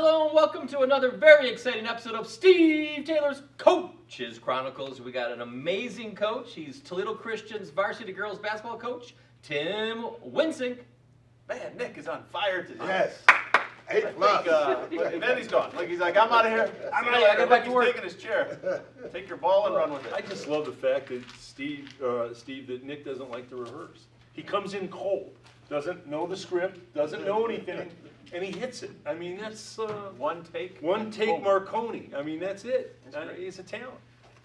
hello and welcome to another very exciting episode of Steve Taylor's Coaches Chronicles. We got an amazing coach. He's Toledo Christian's varsity girls basketball coach, Tim Winsink. Man, Nick is on fire today. Yes. And then he's gone. Like he's like, I'm out of here. I'm out of here. I got back to work. He's taking his chair. Take your ball and run with it. I just love the fact that Steve, that Nick doesn't like to rehearse. He comes in cold, doesn't know the script, doesn't know anything, and he hits it. I mean, that's One take. Marconi. I mean, that's it. That's great. He's a talent.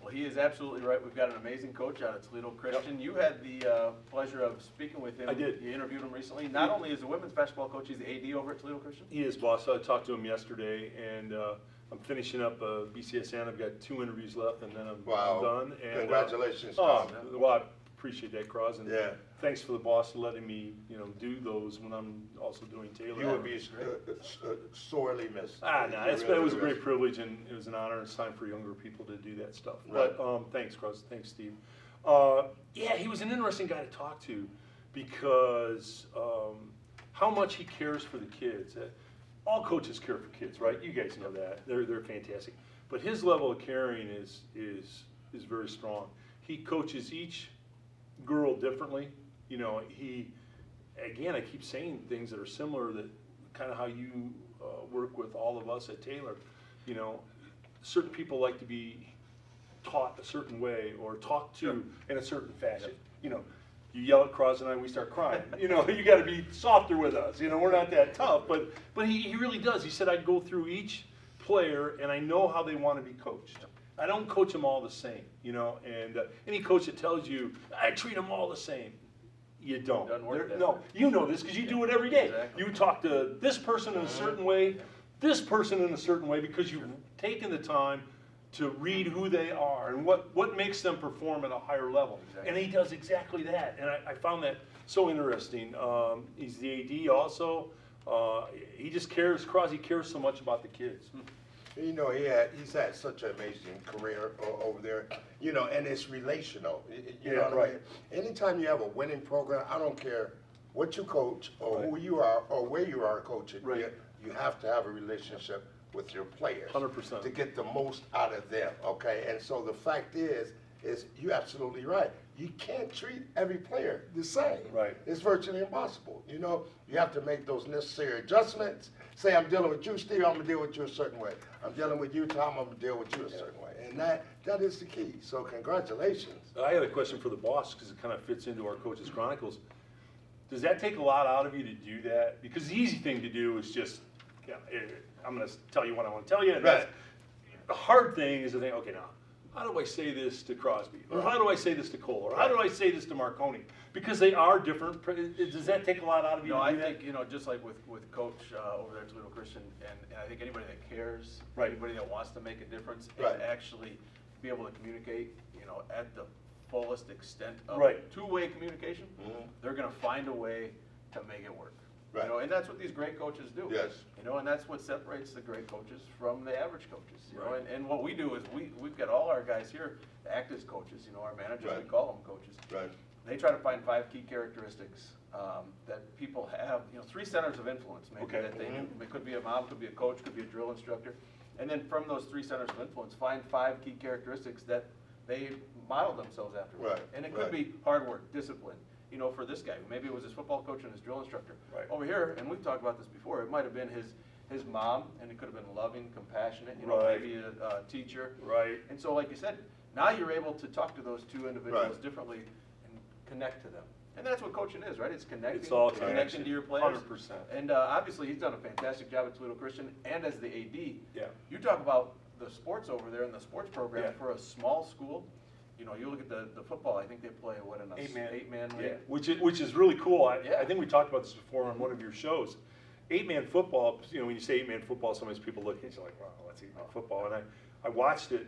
Well, he is absolutely right. We've got an amazing coach out of Toledo Christian. You had the pleasure of speaking with him. I did. You interviewed him recently. Not only is a women's basketball coach, he's the AD over at Toledo Christian. He is, boss. I talked to him yesterday, and I'm finishing up BCSN. I've got 2 interviews left, and then I'm done. And, Congratulations, well, I appreciate that, Cross, and Yeah. thanks for the boss for letting me, do those when I'm also doing Taylor. You would be sorely missed. No, it was a great privilege, and it was an honor. It's time for younger people to do that stuff. Right. But thanks, Cross. Thanks, Steve. Yeah, he was an interesting guy to talk to because how much he cares for the kids. All coaches care for kids, right? You guys know that. They're fantastic. But his level of caring is very strong. He coaches each girl differently. I keep saying things that are similar, that kind of how you work with all of us at Taylor. Certain people like to be taught a certain way or talked to in a certain fashion. You yell at Cross and we start crying. You got to be softer with us. We're not that tough, but he really does. He said, I'd go through each player and I know how they want to be coached. I don't coach them all the same, and any coach that tells you, I treat them all the same, you don't. Doesn't work that No, way. you know this because you do it every day. Exactly. You talk to this person in a certain way, this person in a certain way, because you've taken the time to read who they are and what makes them perform at a higher level. Exactly. And he does exactly that, and I found that so interesting. He's the AD also. He just cares, he cares so much about the kids. He's had such an amazing career over there, and it's relational. You know what I mean? Anytime you have a winning program, I don't care what you coach or who you are or where you are coaching, you have to have a relationship with your players 100%. to get the most out of them, okay? And so the fact is you're absolutely right. You can't treat every player the same. Right. It's virtually impossible. You have to make those necessary adjustments. Say, I'm dealing with you, Steve, I'm gonna deal with you a certain way. I'm dealing with you, Tom, I'm gonna deal with you a certain way. And that is the key. So congratulations. I had a question for the boss because it kind of fits into our Coaches Chronicles. Does that take a lot out of you to do that? Because the easy thing to do is just, I'm going to tell you what I want to tell you. And Right. The hard thing is to think, okay, now, how do I say this to Crosby? Or how do I say this to Cole? Or how do I say this to Marconi? Because they are different. Does that take a lot out of you No, to I do that? think, just like with Coach over there at Toledo Christian, and I think anybody that cares, Right. anybody that wants to make a difference, Right. and actually be able to communicate, at the fullest extent of Right. two-way communication, they're going to find a way to make it work. Right. And that's what these great coaches do. Yes. And that's what separates the great coaches from the average coaches. Right. And what we do is we've got all our guys here act as coaches. Our managers, we Right. call them coaches. Right. They try to find 5 key characteristics that people have, 3 centers of influence maybe Okay. that they do. It could be a mom, could be a coach, could be a drill instructor. And then from those 3 centers of influence, find 5 key characteristics that they model themselves after. Right, And it could right. be hard work, discipline. For this guy, maybe it was his football coach and his drill instructor. Right. Over here, and we've talked about this before, it might have been his mom, and it could have been loving, compassionate, Right. maybe a teacher. Right. And so, like you said, now you're able to talk to those 2 individuals Right. differently and connect to them. And that's what coaching is, right? It's connecting. It's all connecting connection. to your players. 100%. And obviously, he's done a fantastic job at Toledo Christian and as the AD. Yeah. You talk about the sports over there and the sports program Yeah. for a small school. You look at the football. I think they play in a 8-man league. Yeah, which is really cool. Yeah. I think we talked about this before on one of your shows. 8-man football, when you say 8-man football, sometimes people look and you're like, wow, that's 8-man football. And I watched it,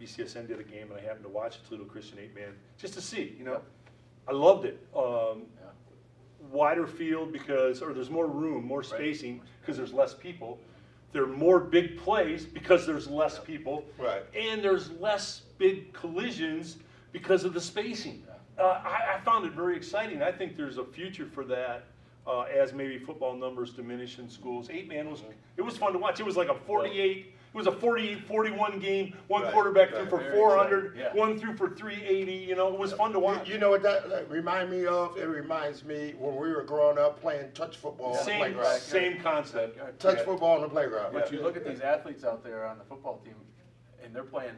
BCSN did a game, and I happened to watch it, Toledo Christian 8-man, just to see, Yep. I loved it. Wider field there's more room, more spacing, because there's less people. There are more big plays because there's less people. Right. And there's less big collisions because of the spacing. I found it very exciting. I think there's a future for that as maybe football numbers diminish in schools. 8-man it was fun to watch. It was like a 48. It was a 48-41 game. One Right, quarterback threw right. for Very 400, exciting, yeah. one threw for 380. You know, it was fun to watch. You know what that remind me of? It reminds me when we were growing up playing touch football on the Same, playground. same concept. Touch football on the playground. But you look at these athletes out there on the football team, and they're playing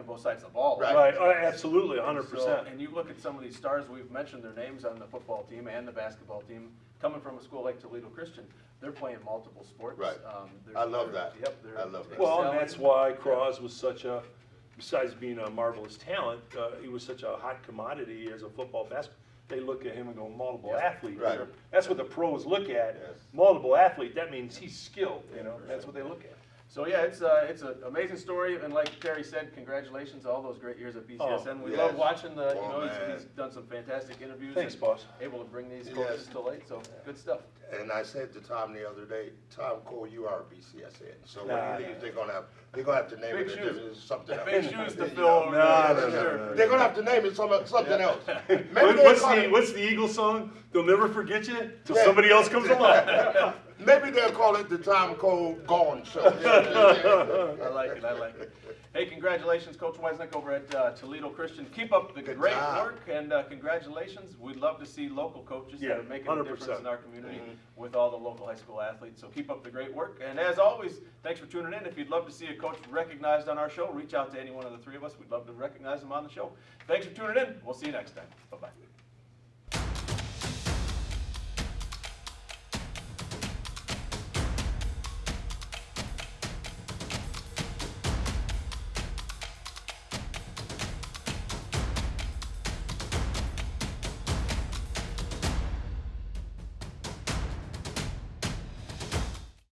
both sides of the ball. Right. Right, absolutely, And 100%. so- And you look at some of these stars, we've mentioned their names on the football team and the basketball team, coming from a school like Toledo Christian, they're playing multiple sports. Right. They're- I love that. Yep. they're I love that. Well, and excelling. that's why Cross was such a, besides being a marvelous talent, he was such a hot commodity as a football basketball. They look at him and go, multiple athlete. Right. That's what the pros look at. Yes. Multiple athlete, that means he's skilled, you know, that's what they look at. So yeah, it's an amazing story, and like Terry said, congratulations on all those great years at BCSN. We yes. love watching the, Oh, man. he's done some fantastic interviews. Thanks, and boss. Able to bring these Yes. coaches to light, so good stuff. And I said to Tom the other day, Tom Cole, you are BCSN. So Nah, when you leave, they're gonna have to name Big it shoes. something else. Big shoes to You fill know, over No, there, no, sure. no, no. They're gonna have to name it something else. Maybe What- they'll What's call the, it, what's the Eagles song? They'll never forget you till Yeah. somebody else comes along. maybe they'll call it the Tom Cole Gone Show. I like it, I like it. Hey, congratulations, Coach Weisnick over at Toledo Christian. Keep up the Good great job. work, and congratulations. We'd love to see local coaches that Yeah, are making a 100%. difference in our community with all the local high school athletes. So keep up the great work. And as always, thanks for tuning in. If you'd love to see a coach recognized on our show, reach out to any one of the three of us. We'd love to recognize them on the show. Thanks for tuning in. We'll see you next time. Bye-bye.